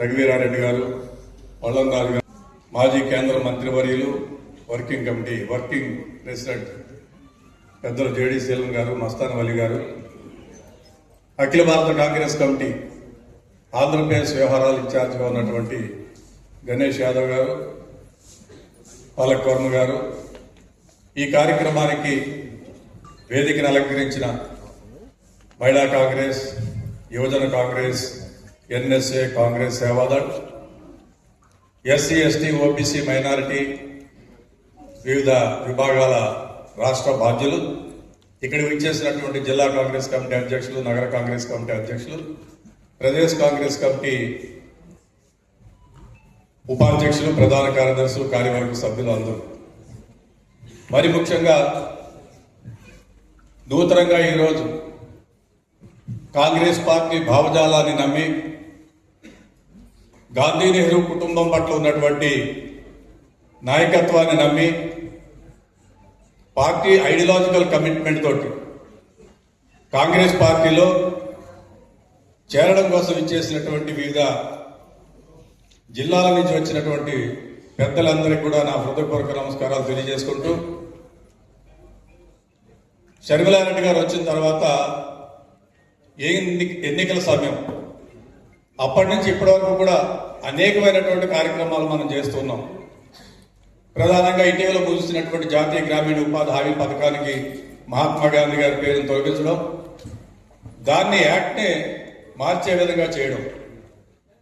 రఘువీరారెడ్డి గారు, వల్లందారు గారు, మాజీ కేంద్ర మంత్రివర్యులు, వర్కింగ్ కమిటీ వర్కింగ్ ప్రెసిడెంట్ పెద్దలు జేడీ శీలం గారు, మస్తాన్ వలి గారు, అఖిల భారత కాంగ్రెస్ కమిటీ ఆంధ్రప్రదేశ్ వ్యవహారాల ఇన్ఛార్జిగా ఉన్నటువంటి గణేష్ యాదవ్ గారు, పాలక్ వర్మ గారు, ఈ కార్యక్రమానికి వేదికను అలంకరించిన మహిళా కాంగ్రెస్, యువజన Congress, NSA Congress Seva Dal, SC ST OBC minority వివిధ విభాగాల రాష్ట్ర బాధ్యులు, ఇక్కడికి విచ్చేసినటువంటి జిల్లా కాంగ్రెస్ కమిటీ అధ్యక్షులు, నగర కాంగ్రెస్ కమిటీ అధ్యక్షులు, ప్రదేశ్ కాంగ్రెస్ కమిటీ ఉపాధ్యక్షులు, ప్రధాన కార్యదర్శులు, కార్యవర్గ సభ్యులు అందరూ, మరి ముఖ్యంగా నూతనంగా ఈరోజు కాంగ్రెస్ పార్టీ భావజాలాన్ని నమ్మి గాంధీ నెహ్రూ కుటుంబం పట్ల ఉన్నటువంటి నాయకత్వాన్ని నమ్మి పార్టీ ఐడియాలజికల్ కమిట్మెంట్ తోటి కాంగ్రెస్ పార్టీలో చేరడం కోసం ఇచ్చేసినటువంటి వివిధ జిల్లాల నుంచి వచ్చినటువంటి పెద్దలందరికీ కూడా నా హృదయపూర్వక నమస్కారాలు తెలియజేసుకుంటూ, షర్మిలారెడ్డి గారు వచ్చిన తర్వాత ఎన్నికల సమయం అప్పటి నుంచి ఇప్పటి వరకు కూడా అనేకమైనటువంటి కార్యక్రమాలు మనం చేస్తున్నాం. ప్రధానంగా ఇటీవల ముగిసినటువంటి జాతీయ గ్రామీణ ఉపాధి హామీ పథకానికి మహాత్మా గాంధీ గారి పేరును తొలగించడం, దాన్ని యాక్ట్నే మార్చే విధంగా చేయడం,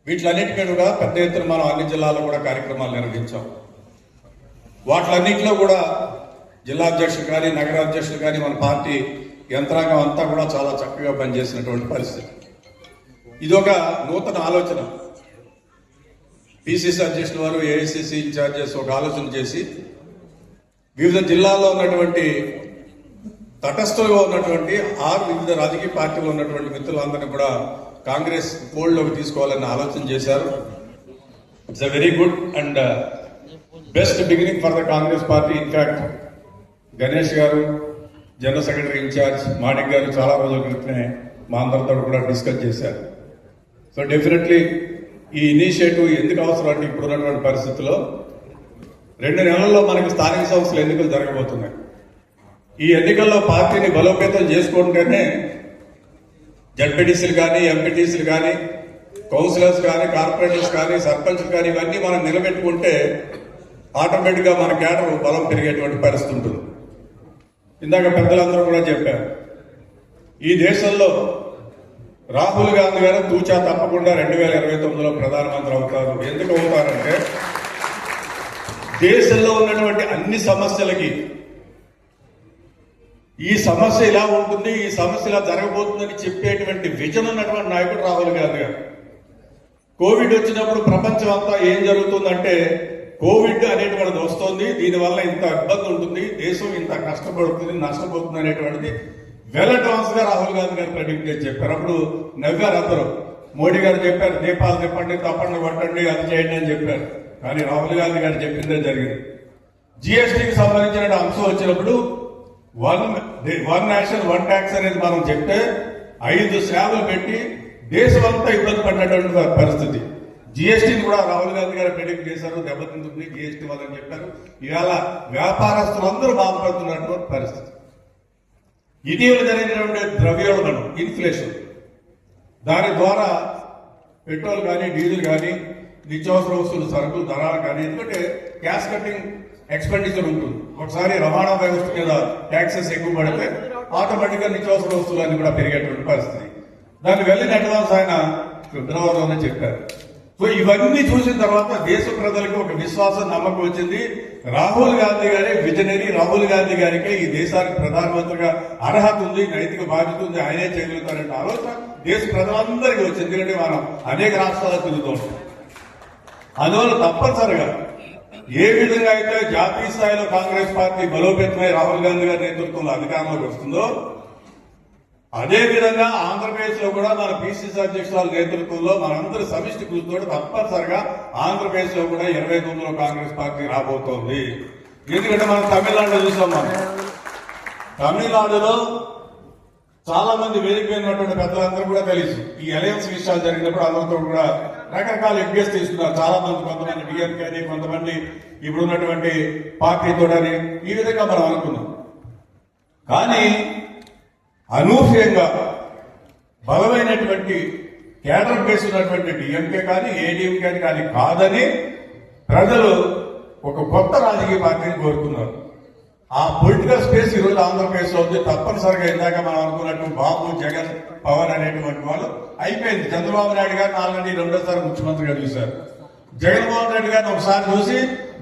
వీటిలన్నిటికీ కూడా పెద్ద ఎత్తున మనం అన్ని జిల్లాల్లో కూడా కార్యక్రమాలు నిర్వహించాం. వాటిలన్నింటిలో కూడా జిల్లా అధ్యక్షులు కానీ, నగర అధ్యక్షులు కానీ, మన పార్టీ యంత్రాంగం అంతా కూడా చాలా చక్కగా పనిచేసినటువంటి పరిస్థితి. ఇదొక నూతన ఆలోచన. పిసిసి అధ్యక్షుల వారు, ఏఐసిసి ఇన్ఛార్జెస్ ఒక ఆలోచన చేసి వివిధ జిల్లాల్లో ఉన్నటువంటి తటస్థులుగా ఉన్నటువంటి 6 వివిధ రాజకీయ పార్టీలు ఉన్నటువంటి మిత్రులందరినీ కూడా కాంగ్రెస్ ఫోల్డ్లోకి తీసుకోవాలని ఆలోచన చేశారు. It's a very good and best beginning for the Congress party. In fact Ganesh గారు, జనరల్ సెక్రటరీ ఇన్ఛార్జ్ మాణిక్ గారు చాలా రోజుల క్రితమే మా అందరితో కూడా డిస్కస్ చేశారు. సో డెఫినెట్లీ ఈ ఇనిషియేటివ్ ఎందుకు అవసరం అంటే ఇప్పుడున్నటువంటి పరిస్థితుల్లో 2 నెలల్లో మనకి స్థానిక సంస్థల ఎన్నికలు జరగబోతున్నాయి. ఈ ఎన్నికల్లో పార్టీని బలోపేతం చేసుకుంటేనే జడ్పీటీసీలు కానీ, ఎంపీటీసీలు కానీ, కౌన్సిలర్స్ కానీ, కార్పొరేటర్స్ కానీ, సర్పంచ్లు కానీ ఇవన్నీ మనం నిలబెట్టుకుంటే ఆటోమేటిక్గా మన కేడర్ బలం పెరిగేటువంటి పరిస్థితి ఉంటుంది. ఇందాక పెద్దలందరూ కూడా చెప్పారు, ఈ దేశంలో రాహుల్ గాంధీ గారు తూచా తప్పకుండా 2029లో ప్రధానమంత్రి అవుతారు. ఎందుకు అవుతారంటే దేశంలో ఉన్నటువంటి అన్ని సమస్యలకి ఈ సమస్య ఇలా ఉంటుంది, ఈ సమస్య ఇలా జరగబోతుందని చెప్పేటువంటి విజన్ ఉన్నటువంటి నాయకుడు రాహుల్ గాంధీ గారు. కోవిడ్ వచ్చినప్పుడు ప్రపంచం అంతా ఏం జరుగుతుందంటే కోవిడ్ అనేటువంటిది వస్తుంది, దీనివల్ల ఇంత ఇబ్బంది ఉంటుంది, దేశం ఇంత కష్టపడుతుంది, నష్టపోతుంది అనేటువంటిది వెల్ అడ్వాన్స్ గా రాహుల్ గాంధీ గారు ప్రెడిక్ట్ చేసి చెప్పారు. అప్పుడు నవ్వారు అందరూ. మోడీ గారు చెప్పారు దీపాలు తిప్పండి, తప్పండి, కొట్టండి, అది చేయండి అని చెప్పారు. కానీ రాహుల్ గాంధీ గారు చెప్పిందే జరిగింది. జిఎస్టీకి సంబంధించిన అంశం వచ్చినప్పుడు వన్ నేషన్ వన్ ట్యాక్స్ అనేది మనం చెప్తే 5 స్లాబ్లు పెట్టి దేశమంతా ఇబ్బంది పడినటువంటి పరిస్థితి. జిఎస్టీని కూడా రాహుల్ గాంధీ గారు ప్రెడిక్ట్ చేశారు, దెబ్బతింటుంది జిఎస్టీ వాళ్ళని చెప్పారు. ఇవాళ వ్యాపారస్తులందరూ బాధపడుతున్నటువంటి పరిస్థితి. ఇటీవల జరిగినటువంటి ద్రవ్యోల్బణం, ఇన్ఫ్లేషన్, దాని ద్వారా పెట్రోల్ కానీ, డీజిల్ కానీ, నిత్యావసర వస్తువుల సరుకులు ధరలు కానీ, ఎందుకంటే క్యాష్ కటింగ్ ఎక్స్పెండిచర్ ఉంటుంది. ఒకసారి రవాణా వ్యవస్థ మీద ట్యాక్సెస్ ఎక్కువ పడితే ఆటోమేటిక్ గా నిత్యావసర వస్తువులన్నీ కూడా పెరిగేటువంటి పరిస్థితి. దాన్ని వెళ్ళిన అడ్వాన్స్ ఆయన ఫిబ్రవరిలోనే చెప్పారు. సో ఇవన్నీ చూసిన తర్వాత దేశ ప్రజలకు ఒక విశ్వాసం, నమ్మకం వచ్చింది. రాహుల్ గాంధీ గారే విజనరీ, రాహుల్ గాంధీ గారికి ఈ దేశానికి ప్రధానమంత్రిగా అర్హత ఉంది, నైతిక బాధ్యత ఉంది, ఆయనే చేయగలుగుతారంటే ఆలోచన దేశ ప్రజలందరికీ వచ్చింది. ఎందుకంటే మనం అనేక రాష్ట్రాలకు తిరుగుతూ ఉంటాం. అందువల్ల తప్పనిసరిగా ఏ విధంగా అయితే జాతీయ స్థాయిలో కాంగ్రెస్ పార్టీ బలోపేతమై రాహుల్ గాంధీ గారి నేతృత్వంలో అధికారంలోకి వస్తుందో, అదే విధంగా ఆంధ్రప్రదేశ్ లో కూడా మన పిసిసి అధ్యక్షుల నేతృత్వంలో మనందరి సమిష్టి కృషితో తప్పనిసరిగా ఆంధ్రప్రదేశ్ లో కూడా 29లో కాంగ్రెస్ పార్టీ రాబోతోంది. ఎందుకంటే మనం తమిళనాడులో చూసాం. మనం తమిళనాడులో చాలా మంది వేదిక మీద ఉన్నటువంటి పెద్దలందరూ కూడా తెలుసు ఈ అలయన్స్ విషయాలు జరిగినప్పుడు అందరితో కూడా రకరకాల ఎంగేజ్ తీసుకున్నారు. చాలా మంది, కొంతమంది డిఎంకే అని, కొంతమంది ఇప్పుడు ఉన్నటువంటి పార్టీతో అని, ఈ విధంగా మనం అనుకున్నాం. కానీ అనూహ్యంగా బలమైనటువంటి కేడర్ బేస్ ఉన్నటువంటి డిఎంకే కానీ ఏడీఎంకే కానీ కాదని ప్రజలు ఒక కొత్త రాజకీయ పార్టీని కోరుకున్నారు. ఆ పొలిటికల్ స్పేస్ ఈ రోజు ఆంధ్రప్రదేశ్ లో ఉంది. తప్పనిసరిగా ఇందాక మనం అనుకున్నట్టు బాబు, జగన్, పవన్ అనేటువంటి వాళ్ళు అయిపోయింది. చంద్రబాబు నాయుడు గారు 4 రెండోసారి ముఖ్యమంత్రిగా చూశారు. జగన్మోహన్ రెడ్డి గారిని ఒకసారి చూసి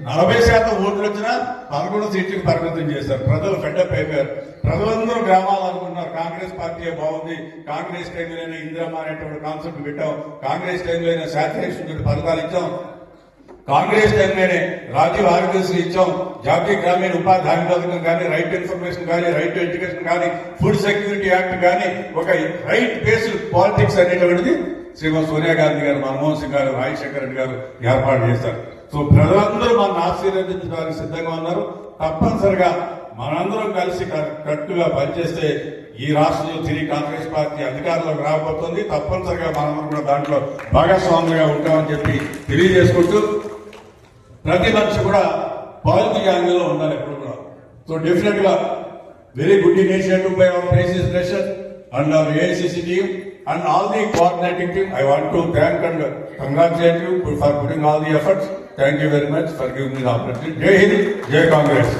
40% ఓట్లు వచ్చినా 11 సీట్లకు పరిమితం చేశారు. ప్రజలు ఫెడ్అప్ అయిపోయారు. ప్రజలందరూ గ్రామాలు అనుకున్నారు కాంగ్రెస్ పార్టీ బాగుంది, కాంగ్రెస్ టైంలోనే ఇందిరమ్మ అనేటువంటి కాన్సెప్ట్ పెట్టాం, కాంగ్రెస్ టైంలోనే శాచురేషన్ పథకాలు ఇచ్చాం, కాంగ్రెస్ టైంలోనే రాజీవ్ ఆరోగ్యశ్రీ ఇచ్చాం, జాతీయ గ్రామీణ ఉపాధి హామీ పథకం కానీ, రైట్ ఇన్ఫర్మేషన్ కానీ, రైట్ టు ఎడ్యుకేషన్ కానీ, ఫుడ్ సెక్యూరిటీ యాక్ట్ కానీ, ఒక రైట్ బేస్డ్ పాలిటిక్స్ అనేటువంటిది శ్రీమతి సోనియా గాంధీ గారు, మన్మోహన్ సింగ్ గారు, రాజశేఖర రెడ్డి గారు ఏర్పాటు చేశారు. సో ప్రజలందరూ మన ఆశీర్వదించడానికి సిద్ధంగా ఉన్నారు. తప్పనిసరిగా మనందరం కలిసి కట్టుగా పనిచేస్తే ఈ రాష్ట్రంలో తిరిగి కాంగ్రెస్ పార్టీ అధికారంలోకి రాబోతుంది. తప్పనిసరిగా మనందరం కూడా దాంట్లో భాగస్వాములుగా ఉంటామని చెప్పి తెలియజేసుకుంటూ, ప్రతి మనిషి కూడా పాజిటివ్ యాంగిల్లో ఉండాలి ఎప్పుడు కూడా. సో డెఫినెట్ గా very good initiative by our president and our AICC team and all the coordinating team. I want to thank and congratulate you for putting all the efforts. Thank you very much for giving me the opportunity. Jai Hind, Jai Congress.